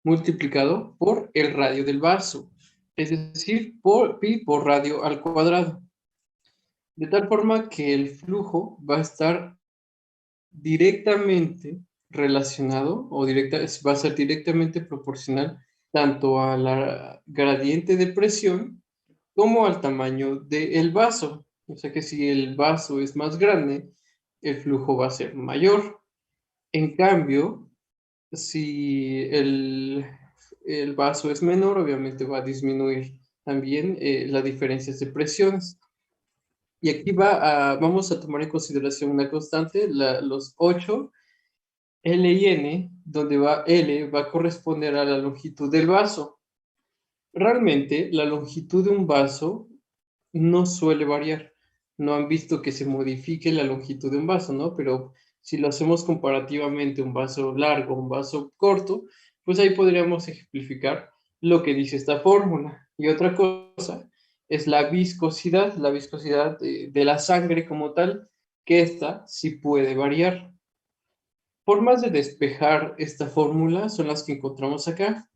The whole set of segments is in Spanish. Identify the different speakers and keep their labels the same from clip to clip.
Speaker 1: multiplicado por el radio del vaso, es decir, por pi por radio al cuadrado. De tal forma que el flujo va a estar directamente relacionado o va a ser directamente proporcional tanto a la gradiente de presión como al tamaño del vaso. O sea que si el vaso es más grande, el flujo va a ser mayor. En cambio, si el vaso es menor, obviamente va a disminuir también las diferencias de presiones. Y aquí vamos a tomar en consideración una constante, los 8 L y N, donde L va a corresponder a la longitud del vaso. Realmente, la longitud de un vaso no suele variar. No han visto que se modifique la longitud de un vaso, ¿no? Pero si lo hacemos comparativamente, un vaso largo, un vaso corto, pues ahí podríamos ejemplificar lo que dice esta fórmula. Y otra cosa es la viscosidad de la sangre como tal, que esta sí puede variar. Formas de despejar esta fórmula son las que encontramos acá,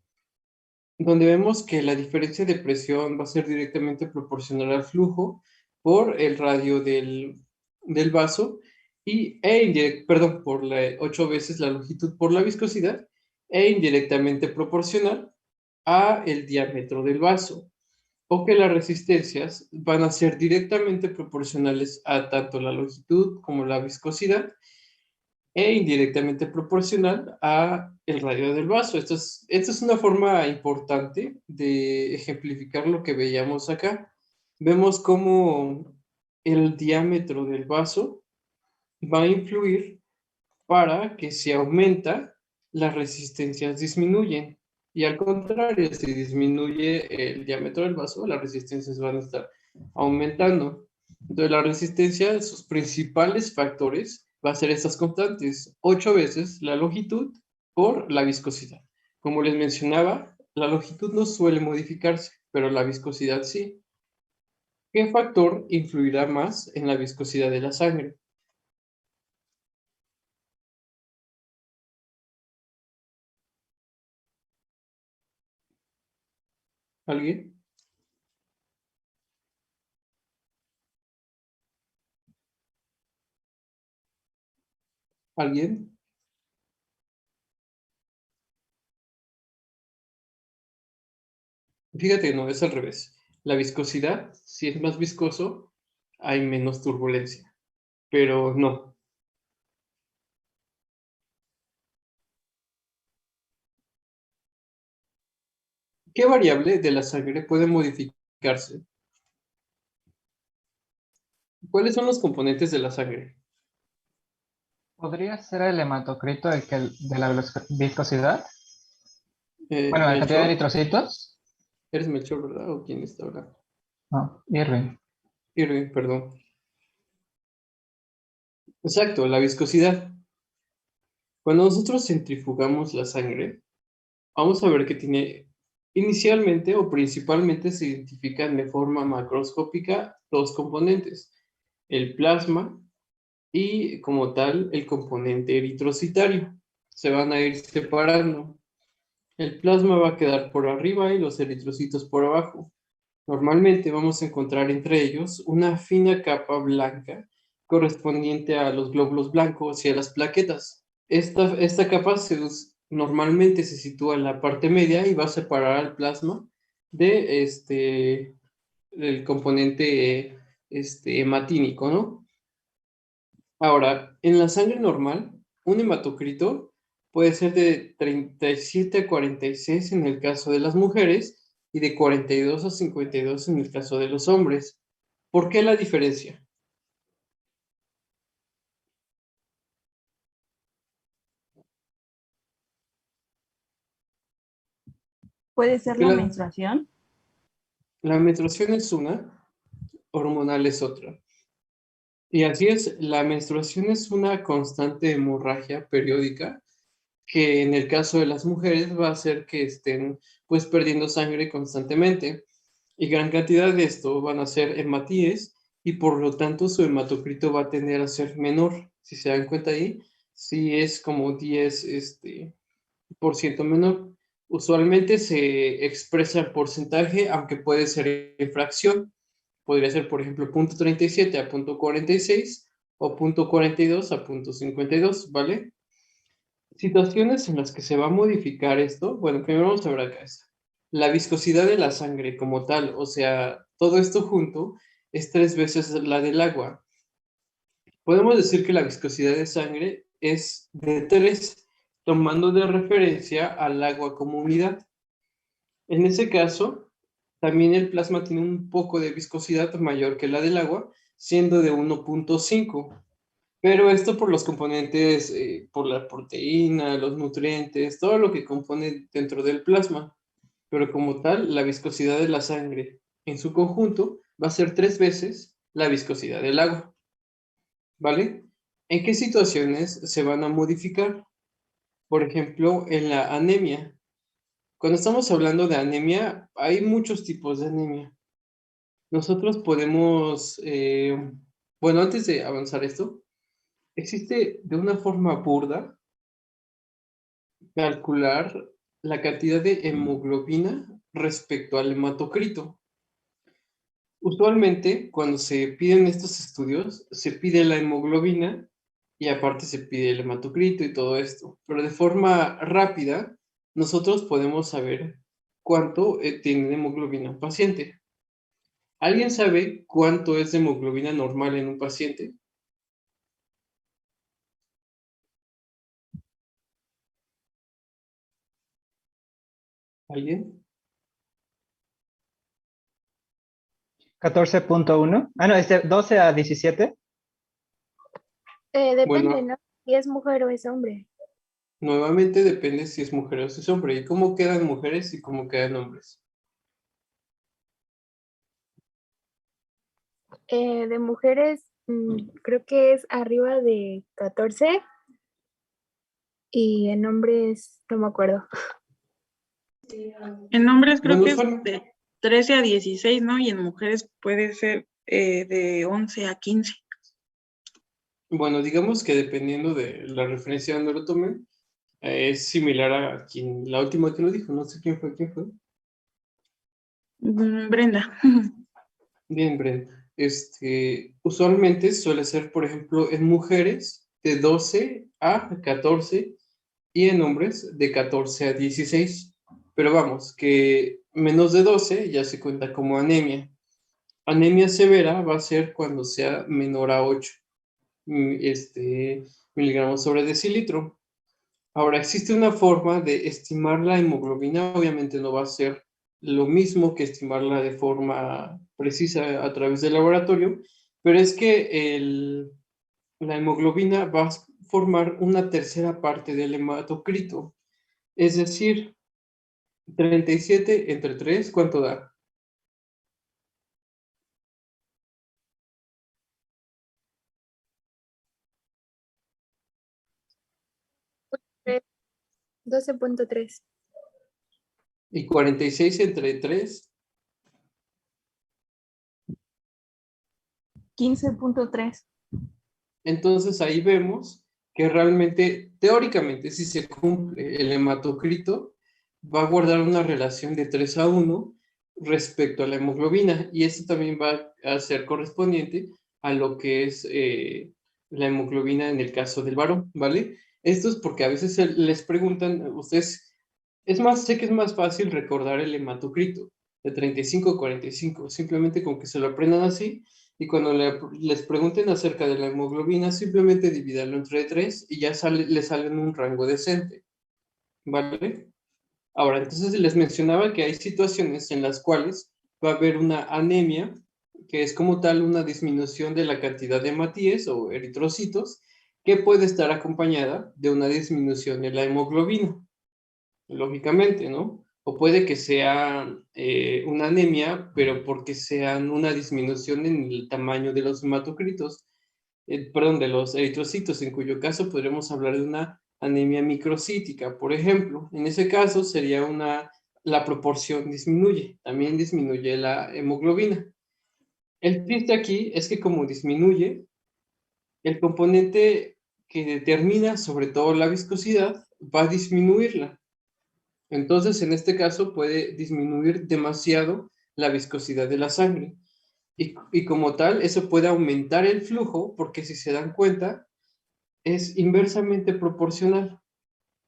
Speaker 1: donde vemos que la diferencia de presión va a ser directamente proporcional al flujo por el radio del vaso perdón, por 8 veces la longitud por la viscosidad e indirectamente proporcional a el diámetro del vaso, o que las resistencias van a ser directamente proporcionales a tanto la longitud como la viscosidad e indirectamente proporcional a el radio del vaso. Esto es una forma importante de ejemplificar lo que veíamos acá. Vemos cómo el diámetro del vaso va a influir para que si aumenta, las resistencias disminuyen. Y al contrario, si disminuye el diámetro del vaso, las resistencias van a estar aumentando. Entonces, la resistencia, sus principales factores, va a ser estas constantes, 8 veces la longitud por la viscosidad. Como les mencionaba, la longitud no suele modificarse, pero la viscosidad sí. ¿Qué factor influirá más en la viscosidad de la sangre? ¿Alguien? ¿Alguien? Fíjate, no, es al revés. La viscosidad, si es más viscoso, hay menos turbulencia, pero no. ¿Qué variable de la sangre puede modificarse? ¿Cuáles son los componentes de la sangre?
Speaker 2: ¿Podría ser el hematocrito de la viscosidad? Bueno, la cantidad de
Speaker 1: Melchor,
Speaker 2: eritrocitos.
Speaker 1: ¿eres Melchor, verdad? ¿O quién está hablando?
Speaker 2: No, Irving.
Speaker 1: Irving, perdón. Exacto, la viscosidad. Cuando nosotros centrifugamos la sangre, vamos a ver que tiene inicialmente o principalmente se identifican de forma macroscópica dos componentes, el plasma y como tal el componente eritrocitario. Se van a ir separando. El plasma va a quedar por arriba y los eritrocitos por abajo. Normalmente vamos a encontrar entre ellos una fina capa blanca correspondiente a los glóbulos blancos y a las plaquetas. Esta capa normalmente se sitúa en la parte media y va a separar al plasma del componente hematínico, ¿no? Ahora, en la sangre normal, un hematocrito puede ser de 37 a 46 en el caso de las mujeres y de 42 a 52 en el caso de los hombres. ¿Por qué la diferencia?
Speaker 3: Puede ser
Speaker 1: Porque
Speaker 3: la menstruación.
Speaker 1: la menstruación es una, hormonal es otra. Y así es, la menstruación es una constante hemorragia periódica que en el caso de las mujeres va a hacer que estén pues perdiendo sangre constantemente y gran cantidad de esto van a ser hematíes y por lo tanto su hematocrito va a tender a ser menor. Si se dan cuenta ahí, sí es como 10 por ciento menor. Usualmente se expresa en porcentaje, aunque puede ser en fracción. Podría ser, por ejemplo, 0.37 a 0.46 o 0.42 a 0.52, ¿vale? Situaciones en las que se va a modificar esto. Bueno, primero vamos a ver acá esto. La viscosidad de la sangre como tal, o sea, todo esto junto es 3 veces la del agua. Podemos decir que la viscosidad de sangre es de 3, tomando de referencia al agua como unidad. En ese caso, también el plasma tiene un poco de viscosidad mayor que la del agua, siendo de 1.5. Pero esto por los componentes, por la proteína, los nutrientes, todo lo que compone dentro del plasma. Pero como tal, la viscosidad de la sangre en su conjunto va a ser 3 veces la viscosidad del agua. ¿Vale? ¿En qué situaciones se van a modificar? Por ejemplo, en la anemia. Cuando estamos hablando de anemia, hay muchos tipos de anemia. Nosotros podemos, bueno, antes de avanzar esto, existe de una forma burda calcular la cantidad de hemoglobina respecto al hematocrito. Usualmente, cuando se piden estos estudios, se pide la hemoglobina y aparte se pide el hematocrito y todo esto. Pero de forma rápida, nosotros podemos saber cuánto tiene de hemoglobina un paciente. ¿Alguien sabe cuánto es de hemoglobina normal en un paciente? ¿Alguien?
Speaker 2: 14.1. Ah, no, 12 a 17.
Speaker 4: Depende,
Speaker 1: Bueno,
Speaker 4: ¿no? Si es mujer o es hombre.
Speaker 1: nuevamente depende si es mujer o si es hombre. ¿Y cómo quedan mujeres y cómo quedan hombres?
Speaker 4: De mujeres, creo que es arriba de 14 y en hombres no me acuerdo.
Speaker 5: En hombres creo
Speaker 1: Bueno,
Speaker 5: que es de 13 a 16, ¿no? Y en mujeres puede ser de 11 a 15.
Speaker 1: bueno, digamos que dependiendo de la referencia donde lo tomen, es similar a quien, la última que lo dijo, no sé quién fue.
Speaker 5: Brenda.
Speaker 1: Bien, Brent. Usualmente suele ser, por ejemplo, en mujeres de 12 a 14 y en hombres de 14 a 16. Pero vamos, que menos de 12 ya se cuenta como anemia. Anemia severa va a ser cuando sea menor a 8 miligramos sobre decilitro. Ahora, existe una forma de estimar la hemoglobina, obviamente no va a ser lo mismo que estimarla de forma precisa a través del laboratorio, pero es que la hemoglobina va a formar una tercera parte del hematocrito, es decir, 37 entre 3, ¿cuánto da?
Speaker 4: 12.3.
Speaker 1: Y 46 entre 3,
Speaker 3: 15.3.
Speaker 1: entonces ahí vemos que realmente, teóricamente, si se cumple el hematocrito, va a guardar una relación de 3 a 1 respecto a la hemoglobina, y esto también va a ser correspondiente a lo que es la hemoglobina en el caso del varón, ¿vale? Esto es porque a veces les preguntan, ustedes, sé que es más fácil recordar el hematocrito de 35 a 45, simplemente con que se lo aprendan así, y cuando les pregunten acerca de la hemoglobina, simplemente dividirlo entre 3 y ya le sale en un rango decente, ¿vale? Ahora, entonces les mencionaba que hay situaciones en las cuales va a haber una anemia, que es como tal una disminución de la cantidad de hematíes o eritrocitos, que puede estar acompañada de una disminución de la hemoglobina, lógicamente, ¿no? O puede que sea una anemia, pero porque sean una disminución en el tamaño de los hematocritos, perdón, de los eritrocitos, en cuyo caso podremos hablar de una anemia microcítica, por ejemplo. En ese caso sería la proporción disminuye, también disminuye la hemoglobina. El triste aquí es que como disminuye, el componente que determina sobre todo la viscosidad va a disminuirla. Entonces, en este caso puede disminuir demasiado la viscosidad de la sangre. Y como tal, eso puede aumentar el flujo, porque si se dan cuenta, es inversamente proporcional.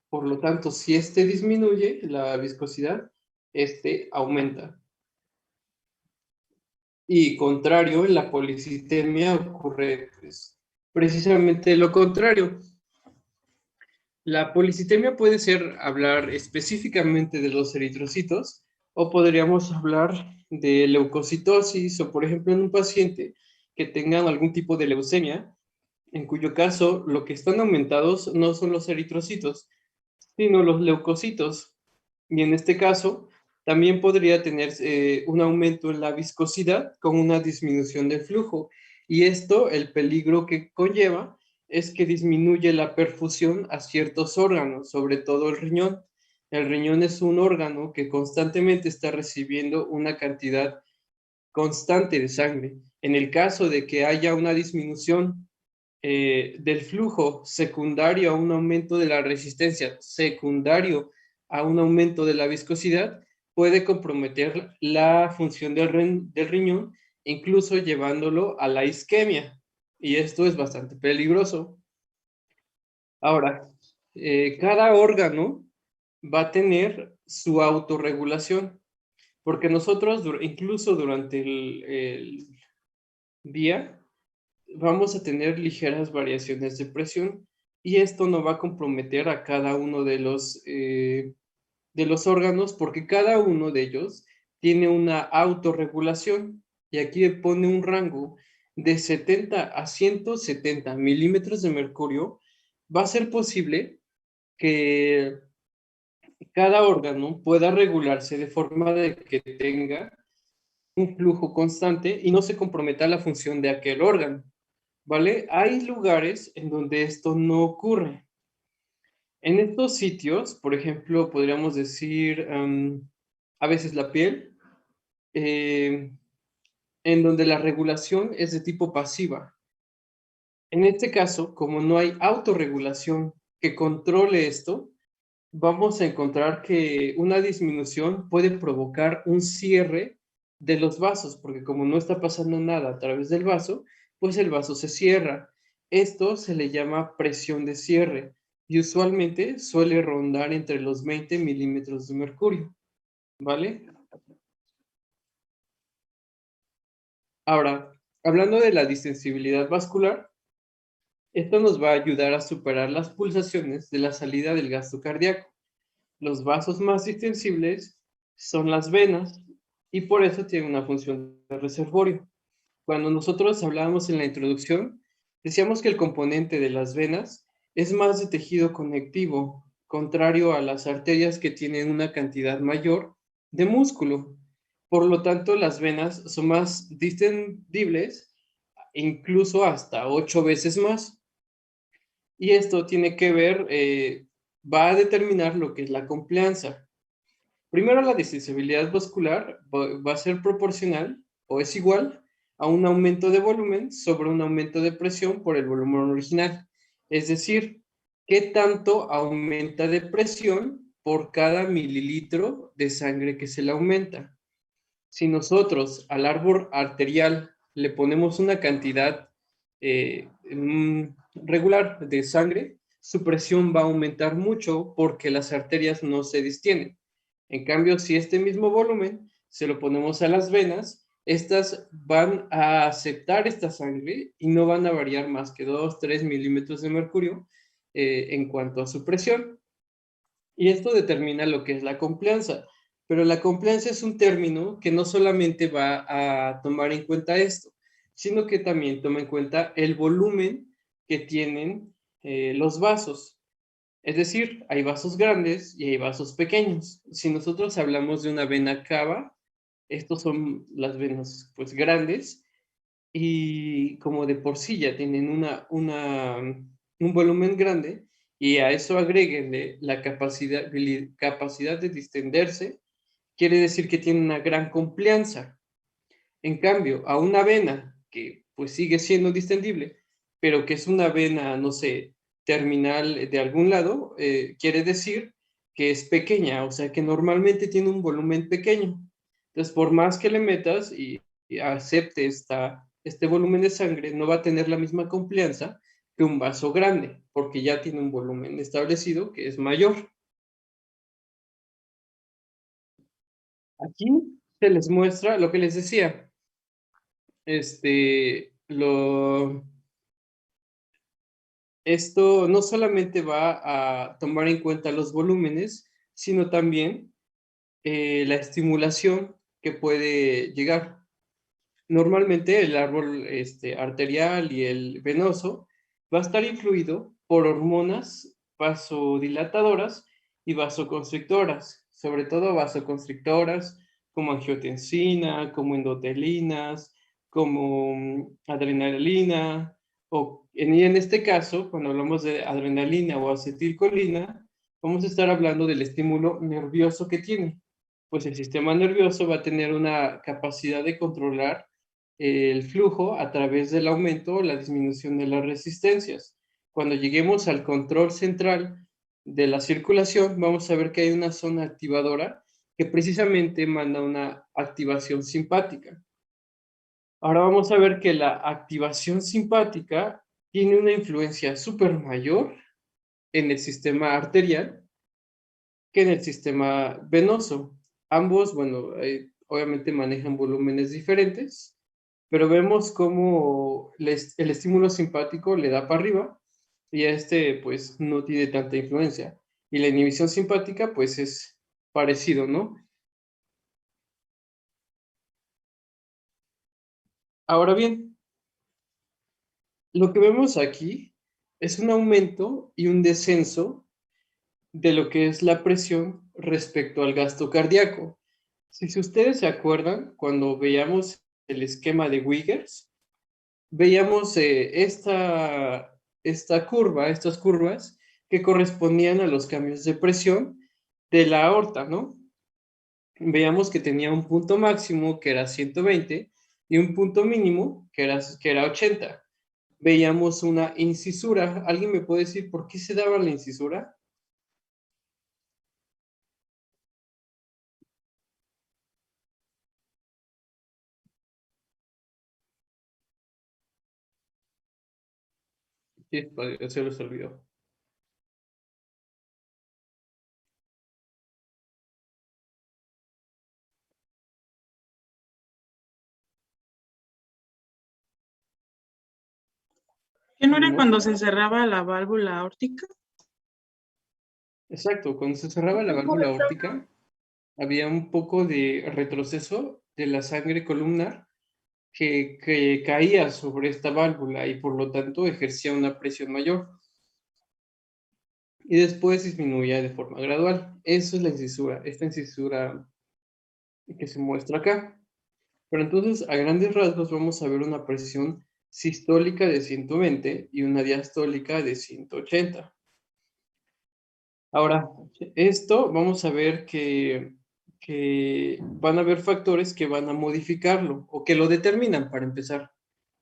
Speaker 1: Por lo tanto, si este disminuye la viscosidad, este aumenta. Y contrario, en la policitemia ocurre pues, precisamente lo contrario. La policitemia puede ser hablar específicamente de los eritrocitos, o podríamos hablar de leucocitosis, o por ejemplo en un paciente que tenga algún tipo de leucemia, en cuyo caso lo que están aumentados no son los eritrocitos, sino los leucocitos. Y en este caso, también podría tener un aumento en la viscosidad con una disminución del flujo. Y esto, el peligro que conlleva, es que disminuye la perfusión a ciertos órganos, sobre todo el riñón. El riñón es un órgano que constantemente está recibiendo una cantidad constante de sangre. En el caso de que haya una disminución del flujo secundario a un aumento de la resistencia, secundario a un aumento de la viscosidad, puede comprometer la función del riñón, incluso llevándolo a la isquemia. Y esto es bastante peligroso. Ahora, cada órgano va a tener su autorregulación, porque nosotros, incluso durante el día, vamos a tener ligeras variaciones de presión y esto no va a comprometer a cada uno de los órganos porque cada uno de ellos tiene una autorregulación y aquí pone un rango de 70 a 170 milímetros de mercurio. Va a ser posible que cada órgano pueda regularse de forma de que tenga un flujo constante y no se comprometa la función de aquel órgano. ¿Vale? Hay lugares en donde esto no ocurre. En estos sitios, por ejemplo, podríamos decir a veces la piel, en donde la regulación es de tipo pasiva. En este caso, como no hay autorregulación que controle esto, vamos a encontrar que una disminución puede provocar un cierre de los vasos, porque como no está pasando nada a través del vaso, pues el vaso se cierra. Esto se le llama presión de cierre y usualmente suele rondar entre los 20 milímetros de mercurio, ¿vale? Ahora, hablando de la distensibilidad vascular, esto nos va a ayudar a superar las pulsaciones de la salida del gasto cardíaco. Los vasos más distensibles son las venas y por eso tienen una función de reservorio. Cuando nosotros hablábamos en la introducción, decíamos que el componente de las venas es más de tejido conectivo, contrario a las arterias que tienen una cantidad mayor de músculo. Por lo tanto, las venas son más distendibles, incluso hasta 8 veces más. Y esto tiene que ver, va a determinar lo que es la complianza. Primero, la distensibilidad vascular va a ser proporcional o es igual a un aumento de volumen sobre un aumento de presión por el volumen original. Es decir, ¿qué tanto aumenta de presión por cada mililitro de sangre que se le aumenta? Si nosotros al árbol arterial le ponemos una cantidad regular de sangre, su presión va a aumentar mucho porque las arterias no se distienden. En cambio, si este mismo volumen se lo ponemos a las venas, estas van a aceptar esta sangre y no van a variar más que 2-3 milímetros de mercurio en cuanto a su presión. Y esto determina lo que es la complianza. Pero la complianza es un término que no solamente va a tomar en cuenta esto, sino que también toma en cuenta el volumen que tienen los vasos. Es decir, hay vasos grandes y hay vasos pequeños. Si nosotros hablamos de una vena cava, estos son las venas pues grandes y como de por sí ya tienen un volumen grande y a eso agréguenle la capacidad de distenderse, quiere decir que tiene una gran complianza. En cambio, a una vena que pues sigue siendo distendible, pero que es una vena, no sé, terminal de algún lado, quiere decir que es pequeña, o sea que normalmente tiene un volumen pequeño. Entonces, por más que le metas y acepte este volumen de sangre, no va a tener la misma confianza que un vaso grande, porque ya tiene un volumen establecido que es mayor. Aquí se les muestra lo que les decía. Esto no solamente va a tomar en cuenta los volúmenes, sino también la estimulación que puede llegar. Normalmente el árbol arterial y el venoso va a estar influido por hormonas vasodilatadoras y vasoconstrictoras, sobre todo vasoconstrictoras como angiotensina, como endotelinas, como adrenalina, o en este caso, cuando hablamos de adrenalina o acetilcolina, vamos a estar hablando del estímulo nervioso que tiene. Pues el sistema nervioso va a tener una capacidad de controlar el flujo a través del aumento o la disminución de las resistencias. Cuando lleguemos al control central de la circulación, vamos a ver que hay una zona activadora que precisamente manda una activación simpática. Ahora vamos a ver que la activación simpática tiene una influencia súper mayor en el sistema arterial que en el sistema venoso. Ambos, bueno, obviamente manejan volúmenes diferentes, pero vemos cómo el estímulo simpático le da para arriba y pues no tiene tanta influencia. Y la inhibición simpática pues es parecido, ¿no? Ahora bien, lo que vemos aquí es un aumento y un descenso de lo que es la presión respecto al gasto cardíaco. Si ustedes se acuerdan, cuando veíamos el esquema de Wiggers, veíamos estas curvas que correspondían a los cambios de presión de la aorta, ¿no? Veíamos que tenía un punto máximo que era 120 y un punto mínimo que era 80. Veíamos una incisura. ¿Alguien me puede decir por qué se daba la incisura? Sí, se los olvidó.
Speaker 5: ¿Qué no era cuando se cerraba la válvula aórtica?
Speaker 1: Exacto, cuando se cerraba la válvula aórtica, había un poco de retroceso de la sangre columnar que caía sobre esta válvula y por lo tanto ejercía una presión mayor. Y después disminuía de forma gradual. Eso es la incisura, esta incisura que se muestra acá. Pero entonces, a grandes rasgos, vamos a ver una presión sistólica de 120 y una diastólica de 180. Ahora, esto vamos a ver que van a haber factores que van a modificarlo o que lo determinan para empezar.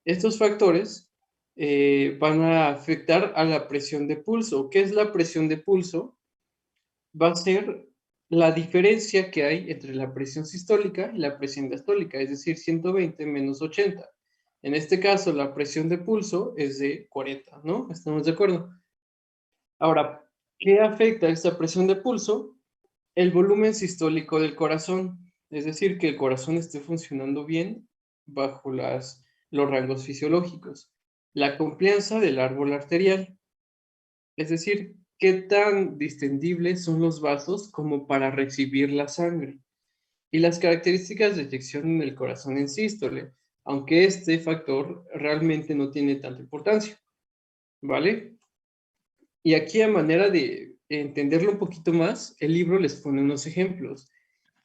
Speaker 1: Estos factores van a afectar a la presión de pulso. ¿Qué es la presión de pulso? Va a ser la diferencia que hay entre la presión sistólica y la presión diastólica, es decir, 120 menos 80. En este caso, la presión de pulso es de 40, ¿no? ¿Estamos de acuerdo? Ahora, ¿qué afecta esta presión de pulso? El volumen sistólico del corazón, es decir, que el corazón esté funcionando bien bajo los rangos fisiológicos. La complianza del árbol arterial, es decir, qué tan distendibles son los vasos como para recibir la sangre. Y las características de eyección en el corazón en sístole, aunque este factor realmente no tiene tanta importancia, ¿vale? Y aquí a manera de entenderlo un poquito más, el libro les pone unos ejemplos.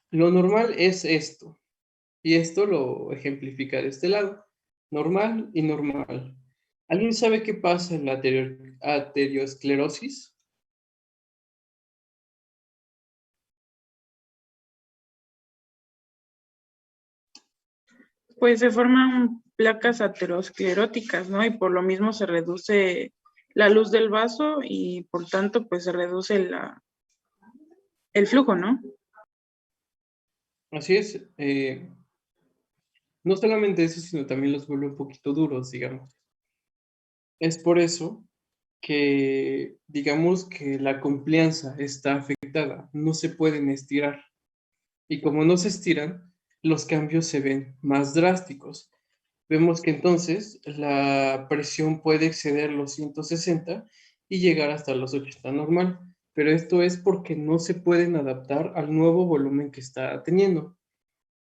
Speaker 1: Lo normal es esto, y esto lo ejemplifica de este lado. Normal y normal. ¿Alguien sabe qué pasa en la arteriosclerosis?
Speaker 5: Pues se forman placas ateroscleróticas, ¿no? Y por lo mismo se reduce la luz del vaso y por tanto pues se reduce el flujo, ¿no?
Speaker 1: Así es. No solamente eso, sino también los vuelve un poquito duros, digamos. Es por eso que, digamos que la complianza está afectada, no se pueden estirar. Y como no se estiran, los cambios se ven más drásticos. Vemos que entonces la presión puede exceder los 160 y llegar hasta los 80 normal, pero esto es porque no se pueden adaptar al nuevo volumen que está teniendo.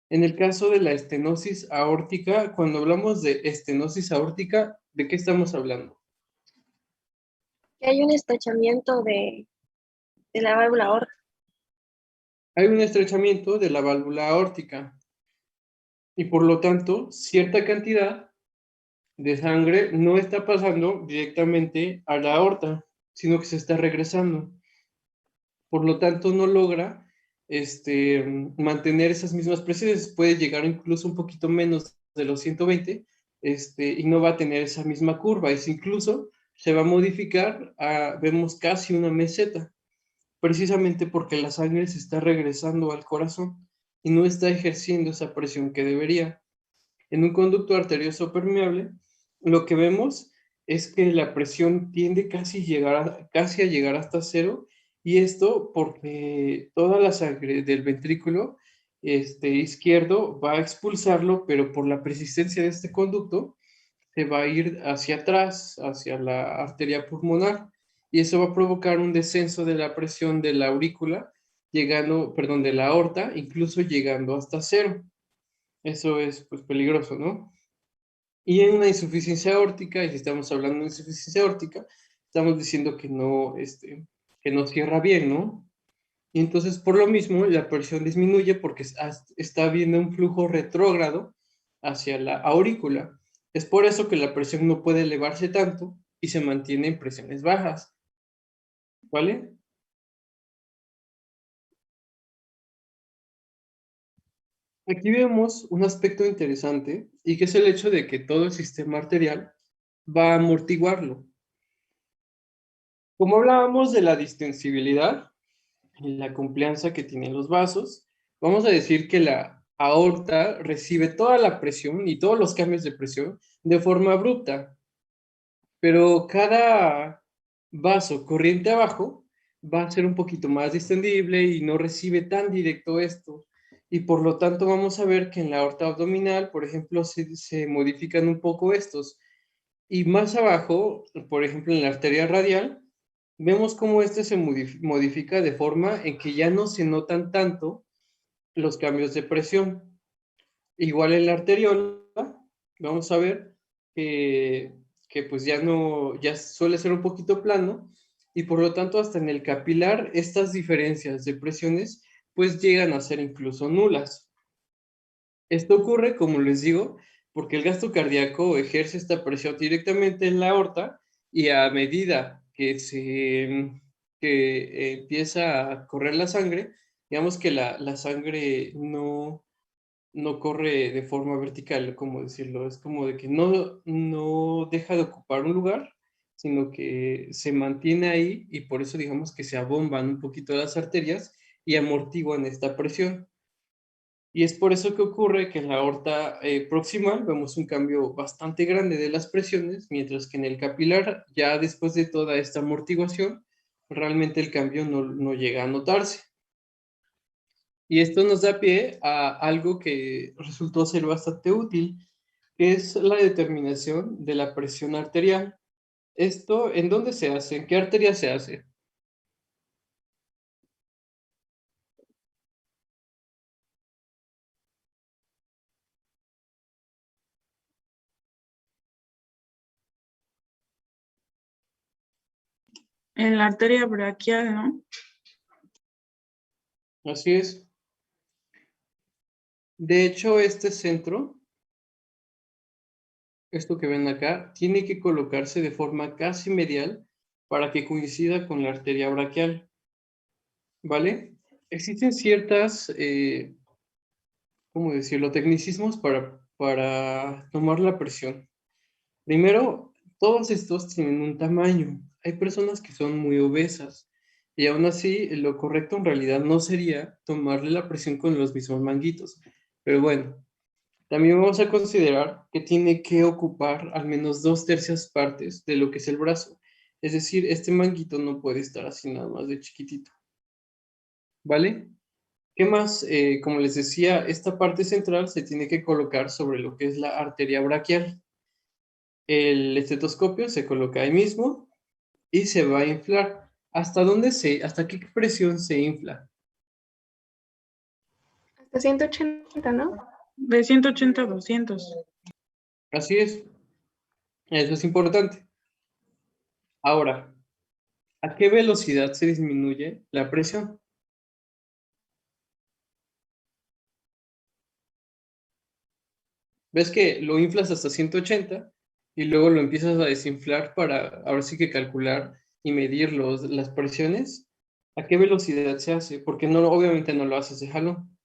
Speaker 1: En el caso de la estenosis aórtica, cuando hablamos de estenosis aórtica, ¿de qué estamos hablando?
Speaker 4: Que hay un estrechamiento de la válvula aórtica.
Speaker 1: Hay un estrechamiento de la válvula aórtica y por lo tanto cierta cantidad de sangre no está pasando directamente a la aorta, sino que se está regresando. Por lo tanto, no logra mantener esas mismas presiones. Puede llegar incluso un poquito menos de los 120 y no va a tener esa misma curva. Incluso se va a modificar vemos casi una meseta, precisamente porque la sangre se está regresando al corazón y no está ejerciendo esa presión que debería. En un conducto arterioso permeable, lo que vemos es que la presión tiende casi a llegar hasta cero, y esto porque toda la sangre del ventrículo izquierdo va a expulsarlo, pero por la persistencia de este conducto se va a ir hacia atrás, hacia la arteria pulmonar, y eso va a provocar un descenso de la presión de la aurícula, de la aorta, incluso llegando hasta cero. Eso es pues peligroso, ¿no? Y en una insuficiencia aórtica, y si estamos hablando de insuficiencia aórtica, estamos diciendo que no cierra bien, ¿no? Y entonces, por lo mismo, la presión disminuye porque está habiendo un flujo retrógrado hacia la aurícula. Es por eso que la presión no puede elevarse tanto y se mantiene en presiones bajas, ¿vale? Aquí vemos un aspecto interesante y que es el hecho de que todo el sistema arterial va a amortiguarlo. Como hablábamos de la distensibilidad y la complianza que tienen los vasos, vamos a decir que la aorta recibe toda la presión y todos los cambios de presión de forma abrupta, pero cada vaso corriente abajo va a ser un poquito más distendible y no recibe tan directo esto. Y por lo tanto vamos a ver que en la aorta abdominal, por ejemplo, se modifican un poco estos. Y más abajo, por ejemplo, en la arteria radial, vemos cómo este se modifica de forma en que ya no se notan tanto los cambios de presión. Igual en la arteriola, vamos a ver que pues ya suele ser un poquito plano, y por lo tanto hasta en el capilar estas diferencias de presiones pues llegan a ser incluso nulas. Esto ocurre, como les digo, porque el gasto cardíaco ejerce esta presión directamente en la aorta, y a medida que empieza a correr la sangre, digamos que la sangre no corre de forma vertical, como decirlo, es como de que no deja de ocupar un lugar, sino que se mantiene ahí, y por eso digamos que se abomban un poquito las arterias y amortiguan esta presión. Y es por eso que ocurre que en la aorta proximal vemos un cambio bastante grande de las presiones, mientras que en el capilar, ya después de toda esta amortiguación, realmente el cambio no llega a notarse. Y esto nos da pie a algo que resultó ser bastante útil, que es la determinación de la presión arterial. ¿Esto en dónde se hace? ¿En qué arteria se hace?
Speaker 5: En la arteria braquial, ¿no?
Speaker 1: Así es. De hecho, este centro, esto que ven acá, tiene que colocarse de forma casi medial para que coincida con la arteria braquial, ¿vale? Existen ciertas, ¿cómo decirlo?, tecnicismos para tomar la presión. Primero, todos estos tienen un tamaño. Hay personas que son muy obesas Y aún así, lo correcto en realidad no sería tomarle la presión con los mismos manguitos. Pero bueno, también vamos a considerar que tiene que ocupar al menos 2/3 partes de lo que es el brazo. Es decir, este manguito no puede estar así nada más de chiquitito. ¿Vale? ¿Qué más? Como les decía, esta parte central se tiene que colocar sobre lo que es la arteria braquial. El estetoscopio se coloca ahí mismo y se va a inflar. ¿Hasta qué presión se infla?
Speaker 4: Hasta 180, ¿no?
Speaker 5: De 180 a 200.
Speaker 1: Así es. Eso es importante. Ahora, ¿a qué velocidad se disminuye la presión? Ves que lo inflas hasta 180 y luego lo empiezas a desinflar para ahora sí que calcular y medir las presiones. ¿A qué velocidad se hace? Porque no, obviamente no lo haces de jalón.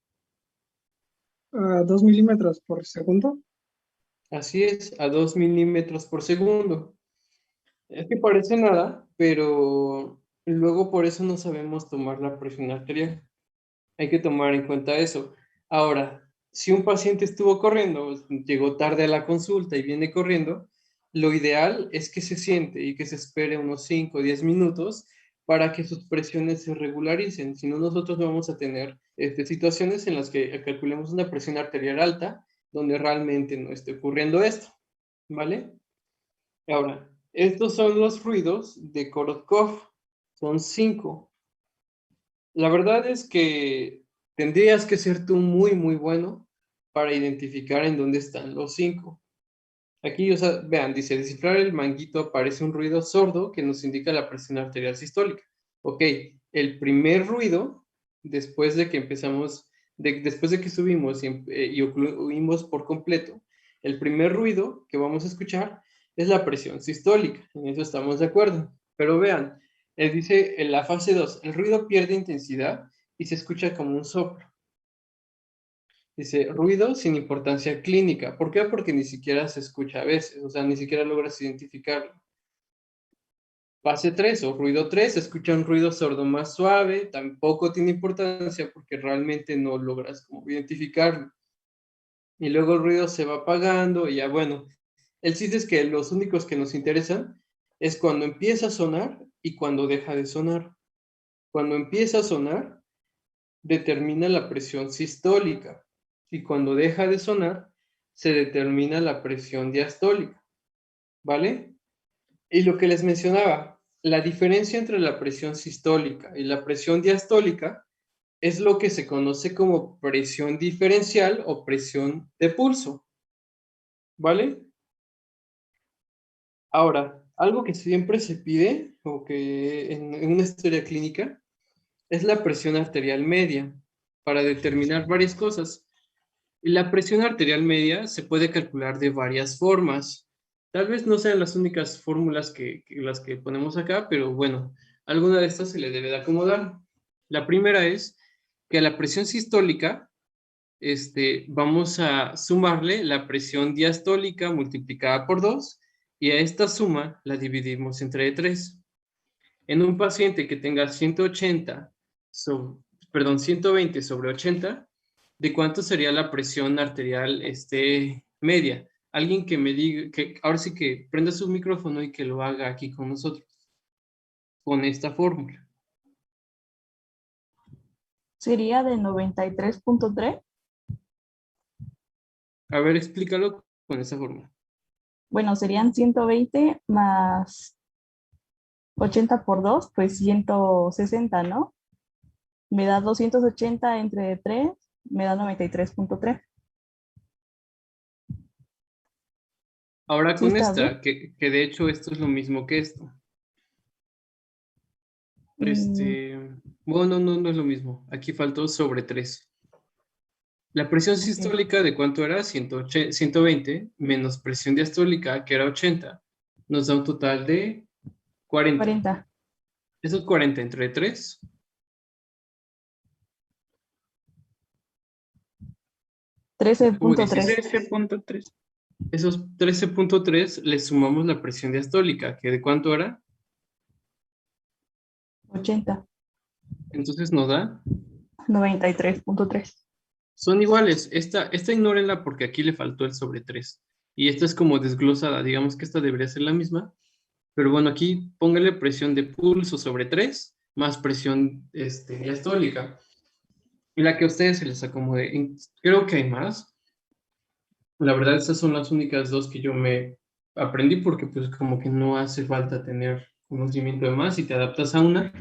Speaker 6: A 2 milímetros por segundo.
Speaker 1: Así es, a 2 milímetros por segundo. Es que parece nada, pero luego por eso no sabemos tomar la presión arterial. Hay que tomar en cuenta eso. Ahora, si un paciente estuvo corriendo, llegó tarde a la consulta y viene corriendo, lo ideal es que se siente y que se espere unos 5 o 10 minutos para que sus presiones se regularicen. Si no, nosotros vamos a tener situaciones en las que calculemos una presión arterial alta, donde realmente no esté ocurriendo esto, ¿vale? Ahora, estos son los ruidos de Korotkov. Son 5. La verdad es que tendrías que ser tú muy, muy bueno para identificar en dónde están los 5. Aquí, o sea, vean, dice, descifrar el manguito aparece un ruido sordo que nos indica la presión arterial sistólica. Ok, el primer ruido, después de que empezamos, después de que subimos y oímos por completo, el primer ruido que vamos a escuchar es la presión sistólica. En eso estamos de acuerdo. Pero vean, dice en la fase 2, el ruido pierde intensidad y se escucha como un soplo. Dice, ruido sin importancia clínica. ¿Por qué? Porque ni siquiera se escucha a veces, o sea, ni siquiera logras identificarlo. Fase 3 o ruido 3, se escucha un ruido sordo más suave, tampoco tiene importancia porque realmente no logras como identificarlo. Y luego el ruido se va apagando y ya bueno. El chiste es que los únicos que nos interesan es cuando empieza a sonar y cuando deja de sonar. Cuando empieza a sonar, determina la presión sistólica y cuando deja de sonar, se determina la presión diastólica, ¿vale? Y lo que les mencionaba, la diferencia entre la presión sistólica y la presión diastólica es lo que se conoce como presión diferencial o presión de pulso, ¿vale? Ahora, algo que siempre se pide o que en una historia clínica es la presión arterial media para determinar varias cosas. Y la presión arterial media se puede calcular de varias formas. Tal vez no sean las únicas fórmulas que las que ponemos acá, pero bueno, alguna de estas se le debe de acomodar. La primera es que a la presión sistólica vamos a sumarle la presión diastólica multiplicada por 2 y a esta suma la dividimos entre 3. En un paciente que tenga 120 sobre 80, ¿de cuánto sería la presión arterial media? Alguien que me diga, que ahora sí que prenda su micrófono y que lo haga aquí con nosotros, con esta fórmula.
Speaker 3: Sería de 93.3.
Speaker 1: A ver, explícalo con esa fórmula.
Speaker 3: Bueno, serían 120 más 80 por 2, pues 160, ¿no? Me da 280 entre 3, me da 93.3.
Speaker 1: Ahora
Speaker 3: ¿Sí
Speaker 1: con
Speaker 3: está
Speaker 1: esta,
Speaker 3: bien?
Speaker 1: que de hecho esto es lo mismo que esto. Bueno, no es lo mismo. Aquí faltó sobre 3. La presión
Speaker 3: Ok.
Speaker 1: sistólica, ¿de cuánto era? 120 menos presión diastólica, que era 80. Nos da un total de 40.
Speaker 3: 40.
Speaker 1: Esos 40 entre 3.
Speaker 3: 13.3.
Speaker 5: 13.3.
Speaker 1: Esos 13.3 le sumamos la presión diastólica, que ¿de cuánto era?
Speaker 3: 80.
Speaker 1: Entonces nos da,
Speaker 3: 93.3.
Speaker 1: son iguales. Esta ignórenla porque aquí le faltó el sobre 3. Y esta es como desglosada, digamos que esta debería ser la misma. Pero bueno, aquí póngale presión de pulso sobre 3 más presión diastólica. Y la que a ustedes se les acomode. Creo que hay más. La verdad, estas son las únicas dos que yo me aprendí porque pues como que no hace falta tener conocimiento de más y te adaptas a una.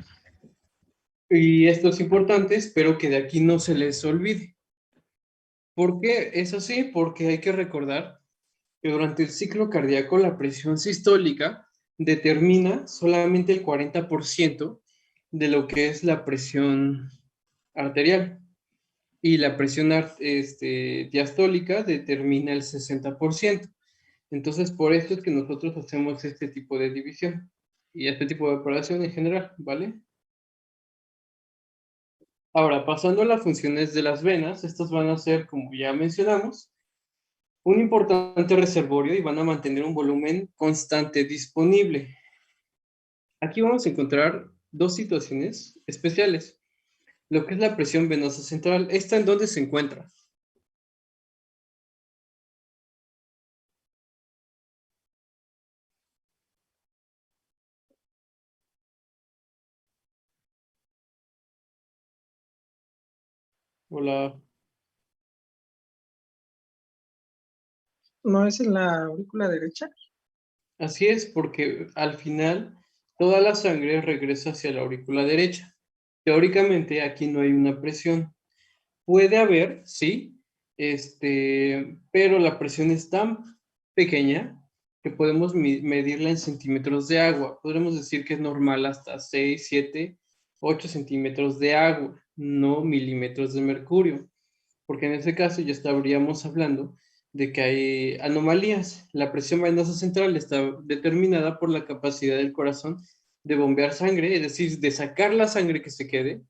Speaker 1: Y esto es importante, espero que de aquí no se les olvide. ¿Por qué es así? Porque hay que recordar que durante el ciclo cardíaco la presión sistólica determina solamente el 40% de lo que es la presión arterial y la presión diastólica determina el 60%. Entonces, por esto es que nosotros hacemos este tipo de división y este tipo de operación en general, ¿vale? Ahora, pasando a las funciones de las venas, estas van a ser, como ya mencionamos, un importante reservorio y van a mantener un volumen constante disponible. Aquí vamos a encontrar dos situaciones especiales. Lo que es la presión venosa central. ¿Esta en dónde se encuentra? Hola.
Speaker 6: ¿No es en la aurícula derecha?
Speaker 1: Así es, porque al final toda la sangre regresa hacia la aurícula derecha. Teóricamente aquí no hay una presión. Puede haber, sí, pero la presión es tan pequeña que podemos medirla en centímetros de agua. Podremos decir que es normal hasta 6, 7, 8 centímetros de agua, no milímetros de mercurio, porque en ese caso ya estaríamos hablando de que hay anomalías. La presión venosa central está determinada por la capacidad del corazón de bombear sangre, es decir, de sacar la sangre que se quede,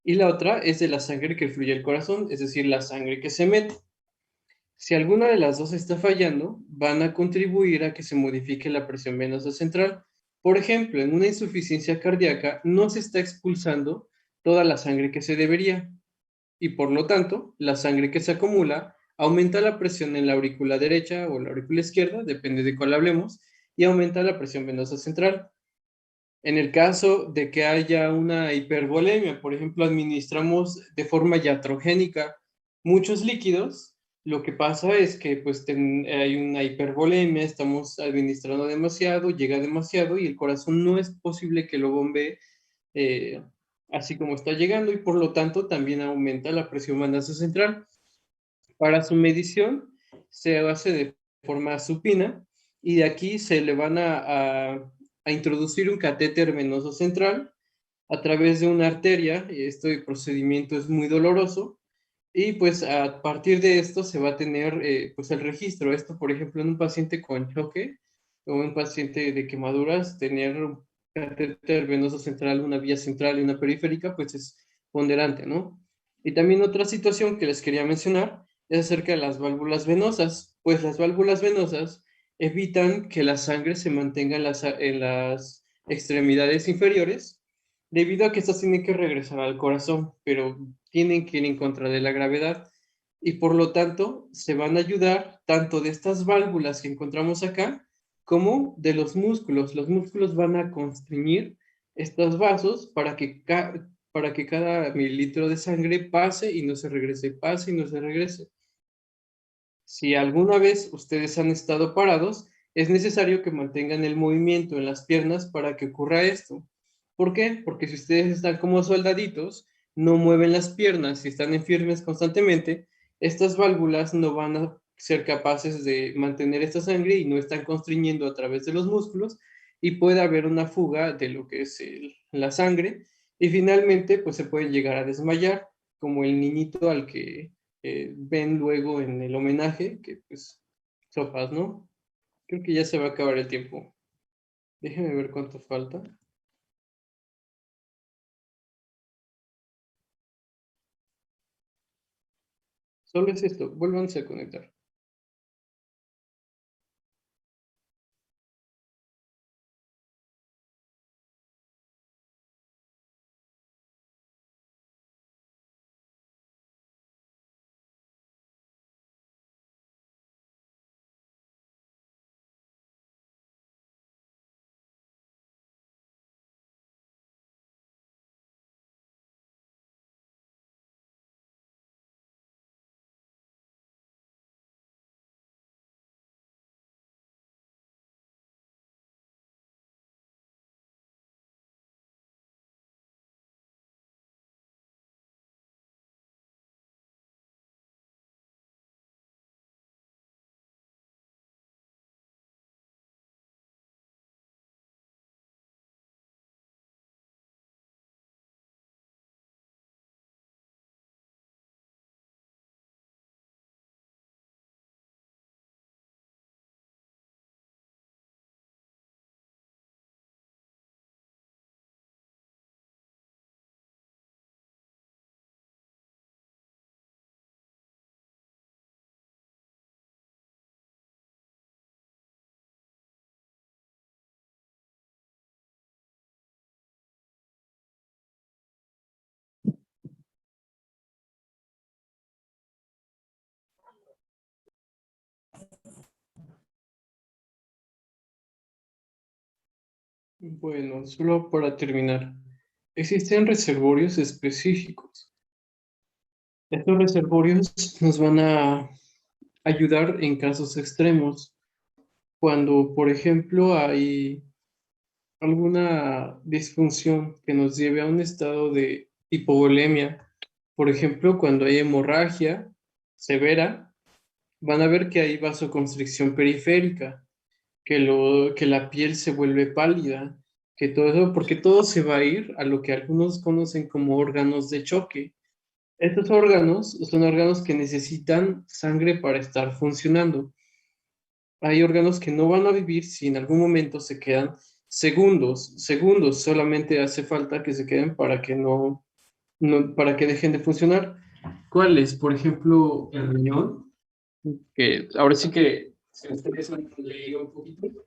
Speaker 1: y la otra es de la sangre que fluye al corazón, es decir, la sangre que se mete. Si alguna de las dos está fallando, van a contribuir a que se modifique la presión venosa central. Por ejemplo, en una insuficiencia cardíaca no se está expulsando toda la sangre que se debería y por lo tanto, la sangre que se acumula aumenta la presión en la aurícula derecha o la aurícula izquierda, depende de cuál hablemos, y aumenta la presión venosa central. En el caso de que haya una hipervolemia, por ejemplo, administramos de forma iatrogénica muchos líquidos, lo que pasa es que pues hay una hipervolemia, estamos administrando demasiado, llega demasiado y el corazón no es posible que lo bombee eh, así como está llegando y por lo tanto también aumenta la presión venosa central. Para su medición se hace de forma supina y de aquí se le van a introducir un catéter venoso central a través de una arteria. Este procedimiento es muy doloroso y pues a partir de esto se va a tener pues el registro. Esto, por ejemplo, en un paciente con choque o un paciente de quemaduras, tener un catéter venoso central, una vía central y una periférica, pues es ponderante, ¿no? Y también otra situación que les quería mencionar es acerca de las válvulas venosas. Pues las válvulas venosas evitan que la sangre se mantenga en las extremidades inferiores, debido a que estas tienen que regresar al corazón, pero tienen que ir en contra de la gravedad y por lo tanto se van a ayudar tanto de estas válvulas que encontramos acá como de los músculos. Los músculos van a constriñir estos vasos para que cada mililitro de sangre pase y no se regrese, pase y no se regrese. Si alguna vez ustedes han estado parados, es necesario que mantengan el movimiento en las piernas para que ocurra esto. ¿Por qué? Porque si ustedes están como soldaditos, no mueven las piernas y están en firmes constantemente, estas válvulas no van a ser capaces de mantener esta sangre y no están constriñendo a través de los músculos y puede haber una fuga de lo que es la sangre y finalmente pues se pueden llegar a desmayar, como el niñito al que ven luego en el homenaje, que pues sopas, ¿no? Creo que ya se va a acabar el tiempo. Déjenme ver cuánto falta. Solo es esto, vuélvanse a conectar. Bueno, solo para terminar, existen reservorios específicos. Estos reservorios nos van a ayudar en casos extremos, cuando, por ejemplo, hay alguna disfunción que nos lleve a un estado de hipovolemia. Por ejemplo, cuando hay hemorragia severa, van a ver que hay vasoconstricción periférica, que la piel se vuelve pálida, que todo eso, porque todo se va a ir a lo que algunos conocen como órganos de choque. Estos órganos son órganos que necesitan sangre para estar funcionando. Hay órganos que no van a vivir si en algún momento se quedan segundos, solamente hace falta que se queden para que para que dejen de funcionar. ¿Cuáles? Por ejemplo, el riñón, que ahora sí que, si ustedes han leído un poquito,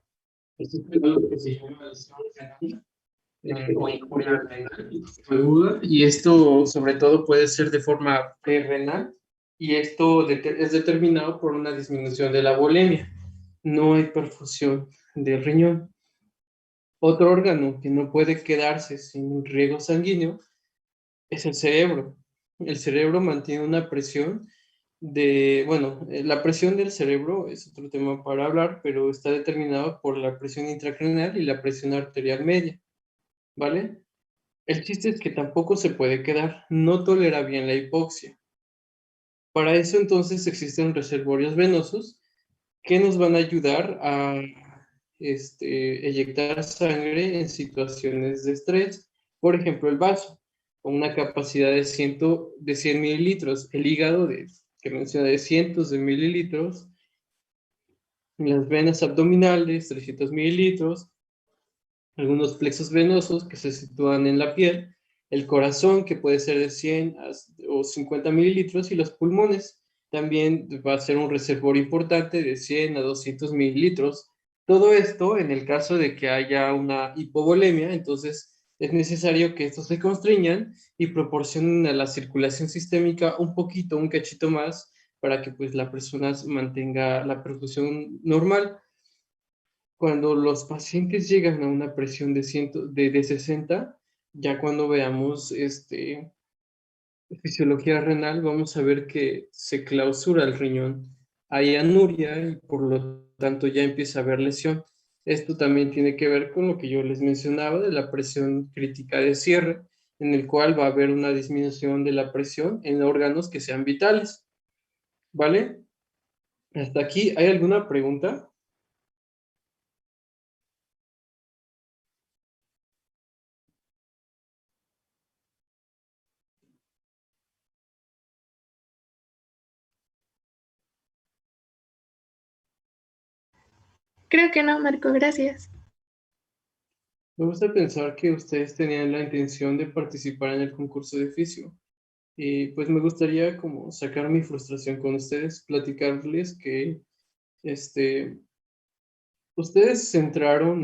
Speaker 1: existe algo que se llama lesión renal, o injuria renal aguda, y esto sobre todo puede ser de forma prerrenal, y esto es determinado por una disminución de la volemia. No hay perfusión del riñón. Otro órgano que no puede quedarse sin riego sanguíneo es el cerebro. El cerebro mantiene una presión bueno, la presión del cerebro es otro tema para hablar, pero está determinado por la presión intracraneal y la presión arterial media, ¿vale? El chiste es que tampoco se puede quedar, no tolera bien la hipoxia. Para eso entonces existen reservorios venosos que nos van a ayudar a eyectar sangre en situaciones de estrés. Por ejemplo, el vaso, con una capacidad de 100 mililitros, el hígado, que menciona de cientos de mililitros, las venas abdominales, 300 mililitros, algunos plexos venosos que se sitúan en la piel, el corazón, que puede ser de 100 o 50 mililitros, y los pulmones también va a ser un reservorio importante de 100 a 200 mililitros. Todo esto en el caso de que haya una hipovolemia, entonces es necesario que estos se constriñan y proporcionen a la circulación sistémica un cachito más, para que pues la persona mantenga la perfusión normal. Cuando los pacientes llegan a una presión de 60, ya cuando veamos fisiología renal, vamos a ver que se clausura el riñón. Hay anuria y por lo tanto ya empieza a haber lesión. Esto también tiene que ver con lo que yo les mencionaba de la presión crítica de cierre, en el cual va a haber una disminución de la presión en órganos que sean vitales. ¿Vale? Hasta aquí, ¿hay alguna pregunta?
Speaker 7: Creo que no, Marco, gracias.
Speaker 1: Me gusta pensar que ustedes tenían la intención de participar en el concurso de oficio. Y pues me gustaría como sacar mi frustración con ustedes, platicarles que este, ustedes entraron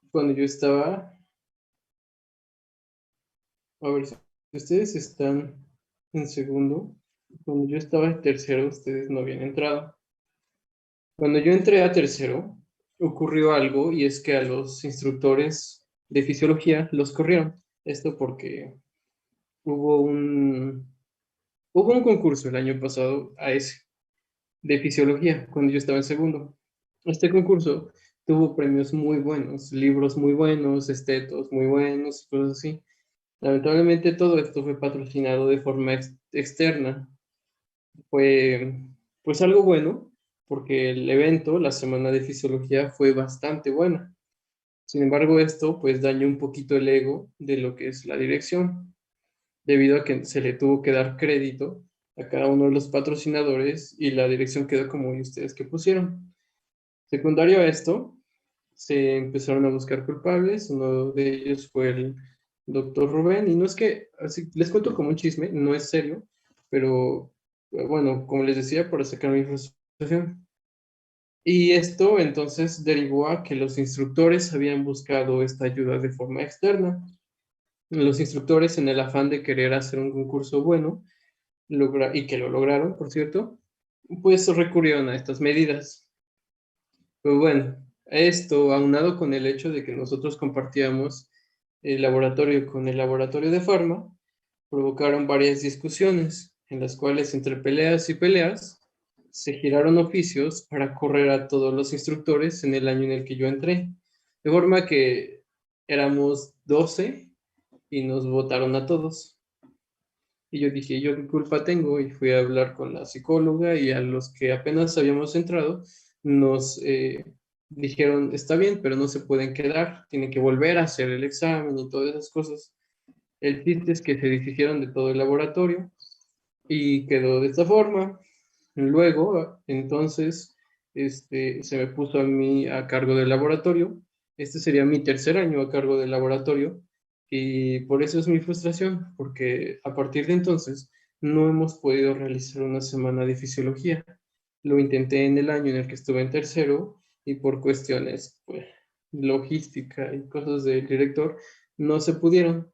Speaker 1: cuando yo estaba, a ver, si ustedes están en segundo, cuando yo estaba en tercero, ustedes no habían entrado. Cuando yo entré a tercero, ocurrió algo, y es que a los instructores de fisiología los corrieron. Esto porque hubo un concurso el año pasado de fisiología, cuando yo estaba en segundo. Este concurso tuvo premios muy buenos, libros muy buenos, estetos muy buenos, cosas así. Lamentablemente todo esto fue patrocinado de forma externa. Fue pues algo bueno, porque el evento, la semana de fisiología, fue bastante buena. Sin embargo, esto pues dañó un poquito el ego de lo que es la dirección, debido a que se le tuvo que dar crédito a cada uno de los patrocinadores y la dirección quedó como ustedes que pusieron. Secundario a esto, se empezaron a buscar culpables. Uno de ellos fue el doctor Rubén, y no es que, así, les cuento como un chisme, no es serio, pero bueno, como les decía, para sacar mi frustración. Y esto entonces derivó a que los instructores habían buscado esta ayuda de forma externa. Los instructores, en el afán de querer hacer un concurso bueno, y que lo lograron, por cierto, pues recurrieron a estas medidas. Pues bueno, Esto, aunado con el hecho de que nosotros compartíamos el laboratorio con el laboratorio de farma, provocaron varias discusiones, en las cuales entre peleas y peleas, se giraron oficios para correr a todos los instructores en el año en el que yo entré. De forma que éramos 12 y nos votaron a todos. Y yo dije, ¿yo qué culpa tengo? Y fui a hablar con la psicóloga y a los que apenas habíamos entrado, nos dijeron, está bien, pero no se pueden quedar, tienen que volver a hacer el examen y todas esas cosas. El chiste es que se deshicieron de todo el laboratorio y quedó de esta forma. Luego, entonces, se me puso a mí a cargo del laboratorio. Este sería mi tercer año a cargo del laboratorio y por eso es mi frustración, porque a partir de entonces no hemos podido realizar una semana de fisiología. Lo intenté en el año en el que estuve en tercero y por cuestiones, pues, logística y cosas del director, no se pudieron.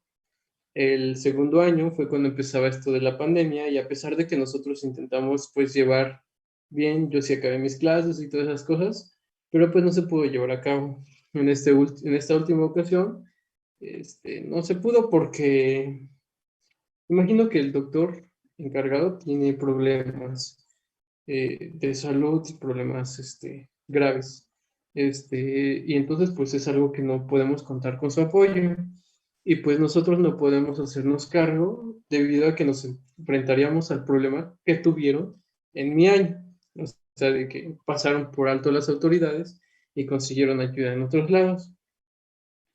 Speaker 1: El segundo año fue cuando empezaba esto de la pandemia y a pesar de que nosotros intentamos pues llevar bien, yo sí acabé mis clases y todas esas cosas, pero pues no se pudo llevar a cabo. En esta última ocasión, no se pudo porque imagino que el doctor encargado tiene problemas de salud, problemas graves. Y entonces pues es algo que no podemos contar con su apoyo y pues nosotros no podemos hacernos cargo debido a que nos enfrentaríamos al problema que tuvieron en mi año. O sea, de que pasaron por alto las autoridades y consiguieron ayuda en otros lados.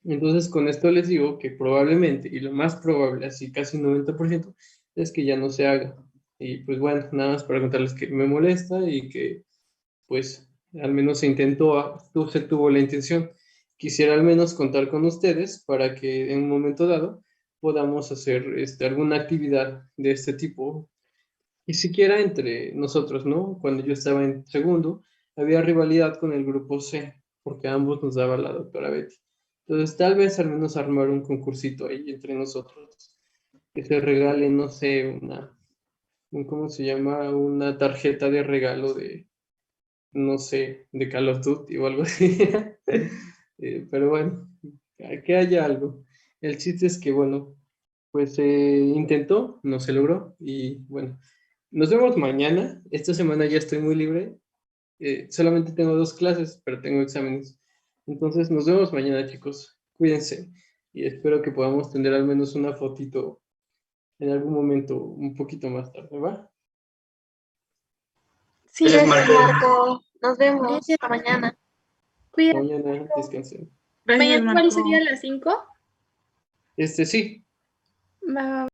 Speaker 1: Entonces, con esto les digo que probablemente, y lo más probable, así casi un 90%, es que ya no se haga. Y pues bueno, nada más para contarles que me molesta y que pues al menos se intentó, se tuvo la intención. Quisiera al menos contar con ustedes para que en un momento dado podamos hacer alguna actividad de este tipo. Y siquiera entre nosotros, ¿no? Cuando yo estaba en segundo, había rivalidad con el grupo C, porque a ambos nos daba la doctora Betty. Entonces, tal vez al menos armar un concursito ahí entre nosotros, que se regale, no sé, ¿cómo se llama? Una tarjeta de regalo de, no sé, de Call of Duty o algo así. Pero bueno, que haya algo. El chiste es que, bueno, pues se intentó, no se logró y bueno, nos vemos mañana. Esta semana ya estoy muy libre. Solamente tengo 2 clases, pero tengo exámenes. Entonces, nos vemos mañana, chicos. Cuídense y espero que podamos tener al menos una fotito en algún momento un poquito más tarde, ¿va?
Speaker 7: Sí,
Speaker 4: Gracias,
Speaker 7: Marco.
Speaker 4: Marco. Nos vemos. Hasta mañana.
Speaker 7: Cuídate.
Speaker 1: Mañana descansen.
Speaker 5: Gracias,
Speaker 7: Mañana igual
Speaker 5: Marco.
Speaker 7: sería a las 5.
Speaker 1: Sí.
Speaker 7: Va.